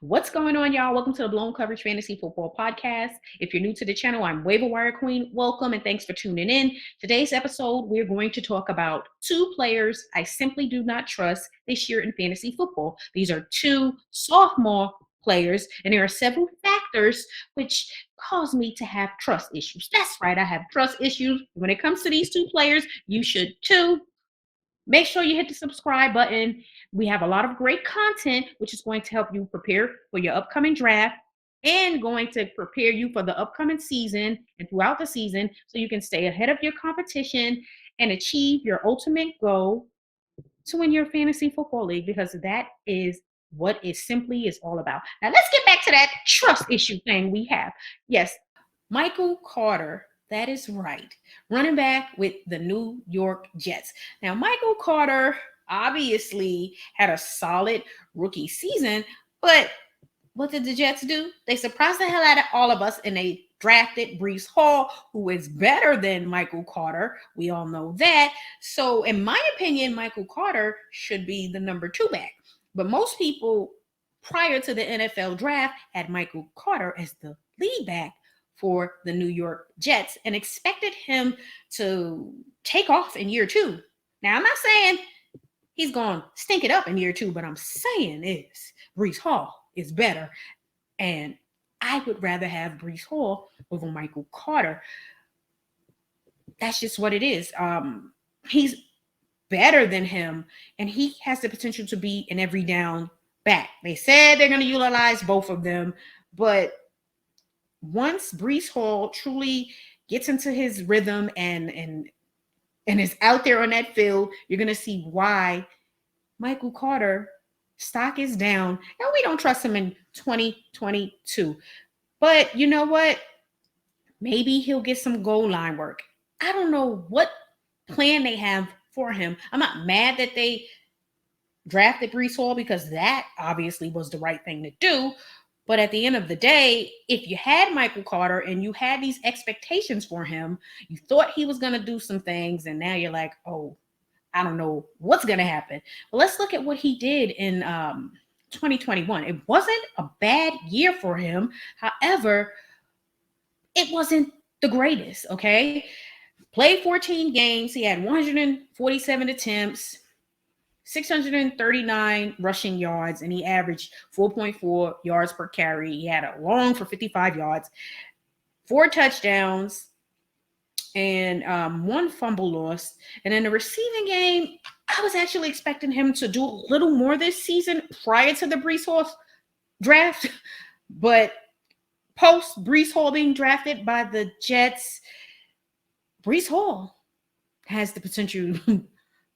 What's going on, y'all? Welcome to the Blown Coverage Fantasy Football Podcast. If you're new to the channel, I'm Waiver Wire Queen. Welcome and thanks for tuning in. Today's episode, we're going to talk about two players I simply do not trust this year in fantasy football. These are two sophomore players, and there are several factors which cause me to have trust issues. That's right, I have trust issues. When it comes to these two players, you should too. Make sure you hit the subscribe button. We have a lot of great content, which is going to help you prepare for your upcoming draft and going to prepare you for the upcoming season and throughout the season so you can stay ahead of your competition and achieve your ultimate goal to win your fantasy football league, because that is what it simply is all about. Now, let's get back to that trust issue thing we have. Yes, Michael Carter. That is right. Running back with the New York Jets. Now, Michael Carter obviously had a solid rookie season, but what did the Jets do? They surprised the hell out of all of us and they drafted Breece Hall, who is better than Michael Carter. We all know that. So, in my opinion, Michael Carter should be the number 2 back. But most people prior to the NFL draft had Michael Carter as the lead back for the New York Jets and expected him to take off in year 2. Now, I'm not saying he's going to stink it up in year 2, but I'm saying is Breece Hall is better. And I would rather have Breece Hall over Michael Carter. That's just what it is. He's better than him, and he has the potential to be an every down back. They said they're going to utilize both of them, but once Breece Hall truly gets into his rhythm and is out there on that field, you're going to see why Michael Carter stock is down, and we don't trust him in 2022. But you know what? Maybe he'll get some goal line work. I don't know what plan they have for him. I'm not mad that they drafted Breece Hall because that obviously was the right thing to do. But at the end of the day, if you had Michael Carter and you had these expectations for him, you thought he was going to do some things, and now you're like, oh, I don't know what's going to happen. But let's look at what he did in 2021. It wasn't a bad year for him. However, it wasn't the greatest, okay? Played 14 games. He had 147 attempts, 639 rushing yards, and he averaged 4.4 yards per carry. He had a long for 55 yards, 4 touchdowns, and 1 fumble loss. And in the receiving game, I was actually expecting him to do a little more this season prior to the Breece Hall draft. But post Breece Hall being drafted by the Jets, Breece Hall has the potential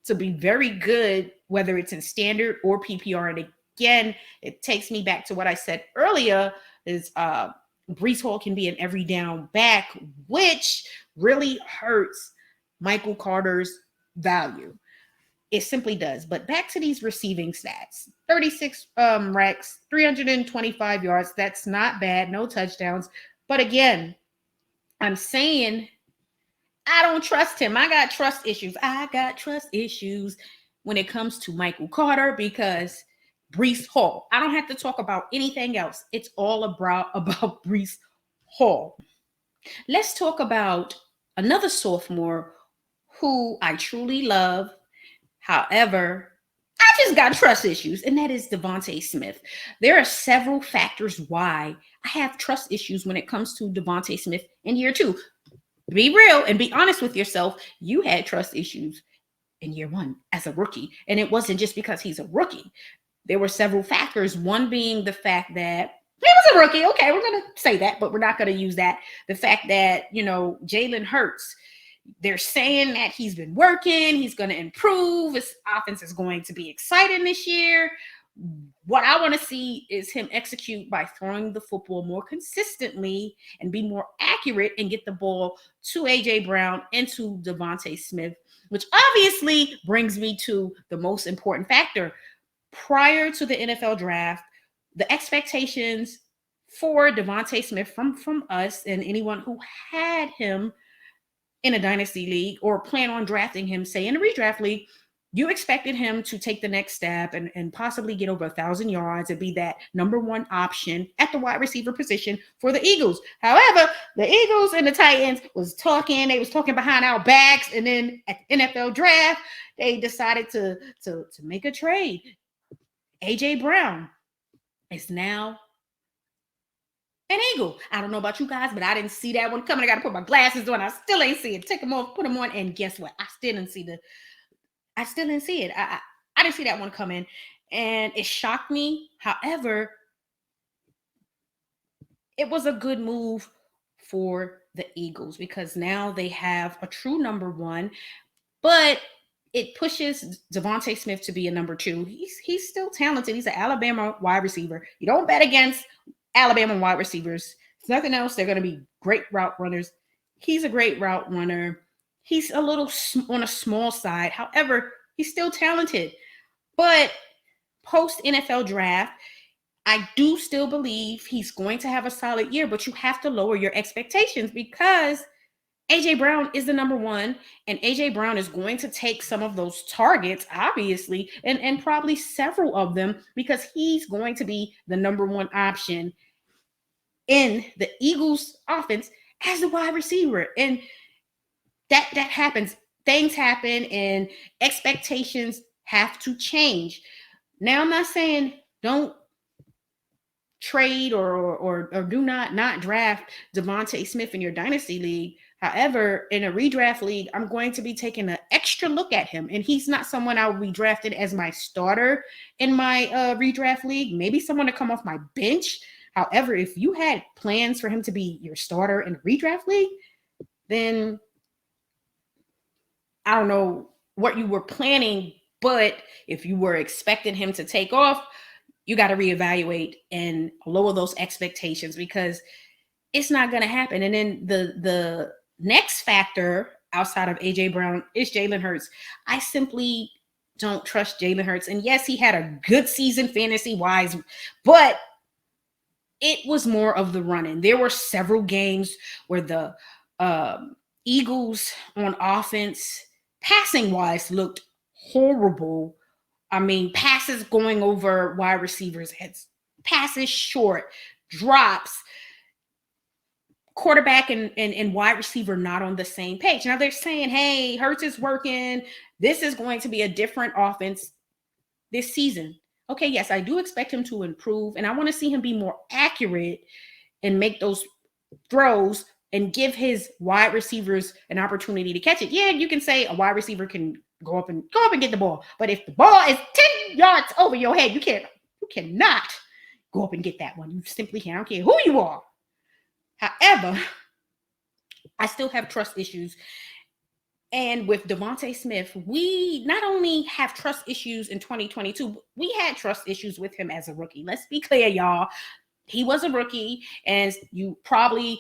to be very good, whether it's in standard or PPR. And again, it takes me back to what I said earlier, is Breece Hall can be an every down back, which really hurts Michael Carter's value. It simply does. But back to these receiving stats. 36 racks, 325 yards. That's not bad. No touchdowns. But again, I'm saying I don't trust him. I got trust issues. When it comes to Michael Carter because Breece Hall. I don't have to talk about anything else. It's all about Breece Hall. Let's talk about another sophomore who I truly love. However, I just got trust issues, and that is Devonta Smith. There are several factors why I have trust issues when it comes to Devonta Smith in year 2. Be real and be honest with yourself. You had trust issues in year 1 as a rookie, and it wasn't just because he's a rookie. There were several factors, one being the fact that he was a rookie. Okay, we're going to say that, but we're not going to use that. The fact that, Jalen Hurts, they're saying that he's been working, he's going to improve, his offense is going to be exciting this year. What I want to see is him execute by throwing the football more consistently and be more accurate and get the ball to A.J. Brown and to Devonta Smith, which obviously brings me to the most important factor. Prior to the NFL draft, the expectations for Devonta Smith from us and anyone who had him in a dynasty league or plan on drafting him, say in a redraft league, You expected him to take the next step and possibly get over 1,000 yards and be that number one option at the wide receiver position for the Eagles. However, the Eagles and the Titans was talking. They was talking behind our backs, and then at the NFL draft, they decided to make a trade. A.J. Brown is now an Eagle. I don't know about you guys, but I didn't see that one coming. I got to put my glasses on. I still ain't see it. Take them off, put them on, and guess what? I still didn't see it. I didn't see that one coming, and it shocked me. However, it was a good move for the Eagles because now they have a true number one, but it pushes Devonta Smith to be a number two. He's still talented. He's an Alabama wide receiver. You don't bet against Alabama wide receivers. If nothing else, they're going to be great route runners. He's a great route runner. He's a little on a small side. However, he's still talented. But post NFL draft, I do still believe he's going to have a solid year, but you have to lower your expectations because A.J. Brown is the number one, and A.J. Brown is going to take some of those targets, obviously, and probably several of them because he's going to be the number one option in the Eagles offense as the wide receiver. And that happens. Things happen and expectations have to change. Now, I'm not saying don't trade or do not draft Devonta Smith in your dynasty league. However, in a redraft league, I'm going to be taking an extra look at him. And he's not someone I will be drafted as my starter in my redraft league. Maybe someone to come off my bench. However, if you had plans for him to be your starter in a redraft league, then I don't know what you were planning, but if you were expecting him to take off, you got to reevaluate and lower those expectations because it's not going to happen. And then the next factor outside of A.J. Brown is Jalen Hurts. I simply don't trust Jalen Hurts. And yes, he had a good season fantasy-wise, but it was more of the running. There were several games where the Eagles on offense, passing-wise, looked horrible. I mean, passes going over wide receivers' heads, passes short, drops, quarterback and wide receiver not on the same page. Now they're saying, hey, Hurts is working. This is going to be a different offense this season. Okay, yes, I do expect him to improve, and I want to see him be more accurate and make those throws and give his wide receivers an opportunity to catch it. Yeah, you can say a wide receiver can go up and get the ball, but if the ball is 10 yards over your head, you cannot go up and get that one. You simply can't. I don't care who you are. However, I still have trust issues. And with Devonta Smith, we not only have trust issues in 2022, but we had trust issues with him as a rookie. Let's be clear, y'all. He was a rookie, and you probably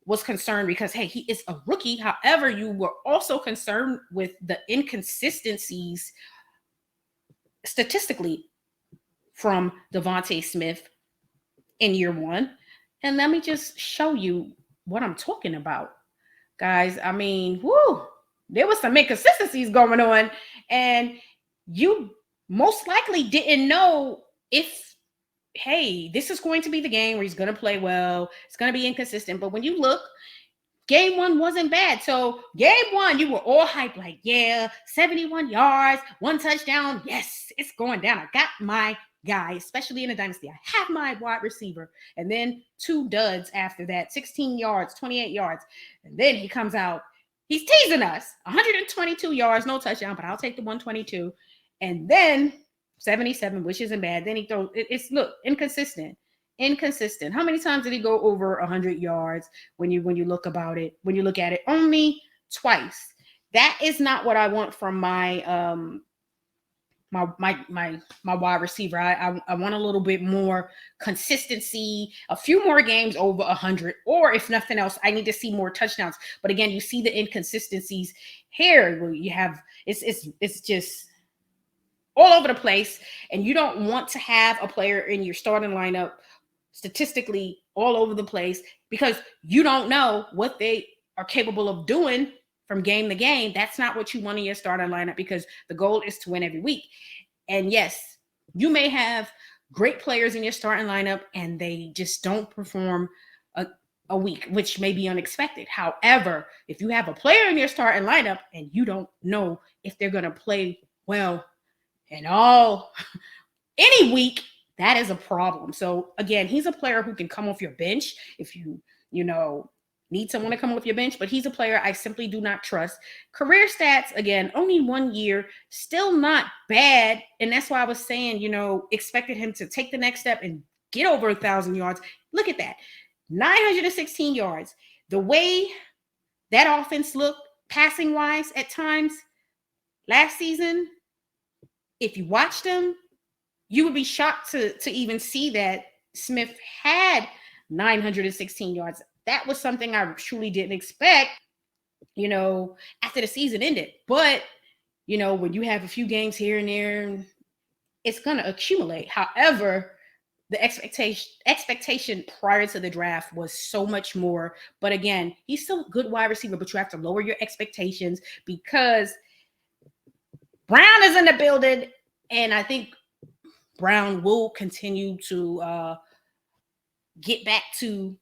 was concerned because, hey, he is a rookie. However, you were also concerned with the inconsistencies statistically from Devonta Smith in year one. And let me just show you what I'm talking about. Guys, I mean, there was some inconsistencies going on, and you most likely didn't know if, hey, this is going to be the game where he's going to play well. It's going to be inconsistent. But when you look, game one wasn't bad. So game one, you were all hyped like, yeah, 71 yards, 1 touchdown. Yes, it's going down. I got my guy, especially in a dynasty. I have my wide receiver. And then 2 duds after that, 16 yards, 28 yards. And then he comes out. He's teasing us. 122 yards, no touchdown, but I'll take the 122. And then 77, which isn't bad. Then he throws, look, inconsistent. How many times did he go over 100 yards when you look at it? Only twice. That is not what I want from my my wide receiver. I want a little bit more consistency, a few more games over 100, or if nothing else, I need to see more touchdowns. But again, you see the inconsistencies here where you have it's just all over the place, and you don't want to have a player in your starting lineup statistically all over the place because you don't know what they are capable of doing from game to game, that's not what you want in your starting lineup, because the goal is to win every week. And yes, you may have great players in your starting lineup and they just don't perform a week, which may be unexpected. However, if you have a player in your starting lineup and you don't know if they're going to play well in any week, that is a problem. So again, he's a player who can come off your bench if you need someone to come off your bench, but he's a player I simply do not trust. Career stats, again, only 1 year, still not bad. And that's why I was saying, expected him to take the next step and get over 1,000 yards. Look at that. 916 yards. The way that offense looked passing wise at times last season, if you watched them, you would be shocked to even see that Smith had 916 yards. That was something I truly didn't expect, after the season ended. But, when you have a few games here and there, it's going to accumulate. However, the expectation prior to the draft was so much more. But again, he's still a good wide receiver, but you have to lower your expectations because Brown is in the building. And I think Brown will continue to get back to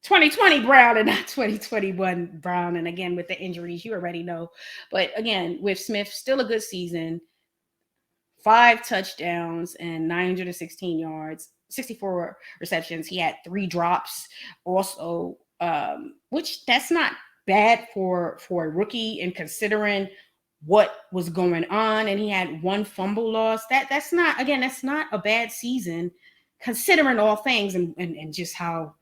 2020 Brown and not 2021 Brown. And again, with the injuries, you already know. But again, with Smith, still a good season. 5 touchdowns and 916 yards, 64 receptions. He had 3 drops also, which that's not bad for a rookie, and considering what was going on. And he had 1 fumble loss. That's not a bad season considering all things and just how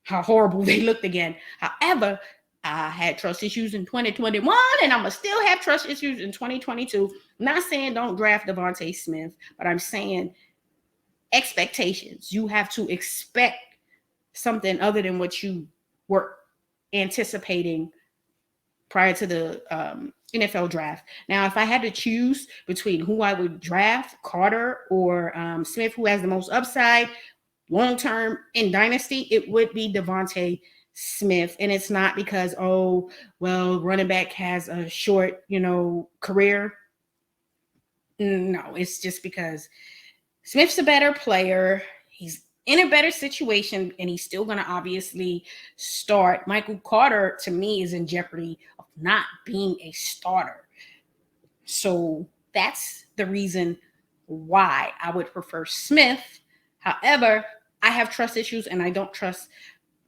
horrible they looked again. However, I had trust issues in 2021, and I'm going to still have trust issues in 2022. I'm not saying don't draft Devonta Smith, but I'm saying expectations. You have to expect something other than what you were anticipating prior to the NFL draft. Now, if I had to choose between who I would draft, Carter or Smith, who has the most upside long-term in Dynasty, it would be Devonta Smith. And it's not because, running back has a short, career. No, it's just because Smith's a better player. He's in a better situation, and he's still going to obviously start. Michael Carter, to me, is in jeopardy of not being a starter. So that's the reason why I would prefer Smith. However, I have trust issues, and I don't trust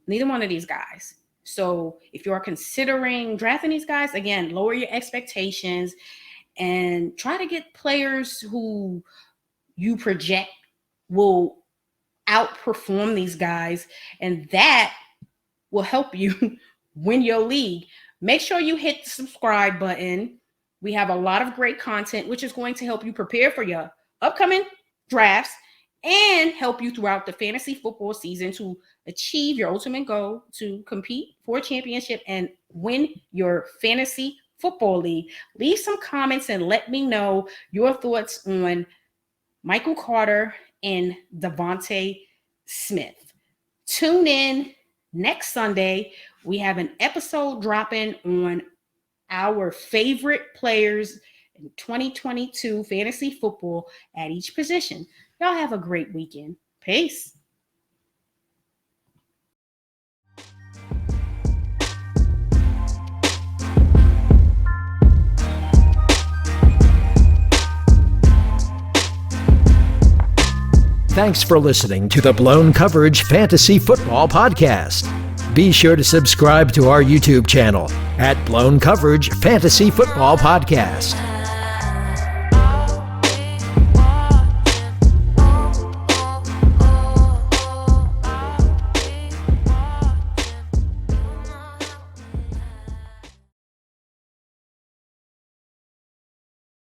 neither one of these guys. So if you are considering drafting these guys, again, lower your expectations and try to get players who you project will outperform these guys, and that will help you win your league. Make sure you hit the subscribe button. We have a lot of great content, which is going to help you prepare for your upcoming drafts and help you throughout the fantasy football season to achieve your ultimate goal to compete for a championship and win your fantasy football league. Leave some comments and let me know your thoughts on Michael Carter and Devonta Smith. Tune in next Sunday. We have an episode dropping on our favorite players in 2022 fantasy football at each position. Y'all have a great weekend. Peace. Thanks for listening to the Blown Coverage Fantasy Football Podcast. Be sure to subscribe to our YouTube channel at Blown Coverage Fantasy Football Podcast.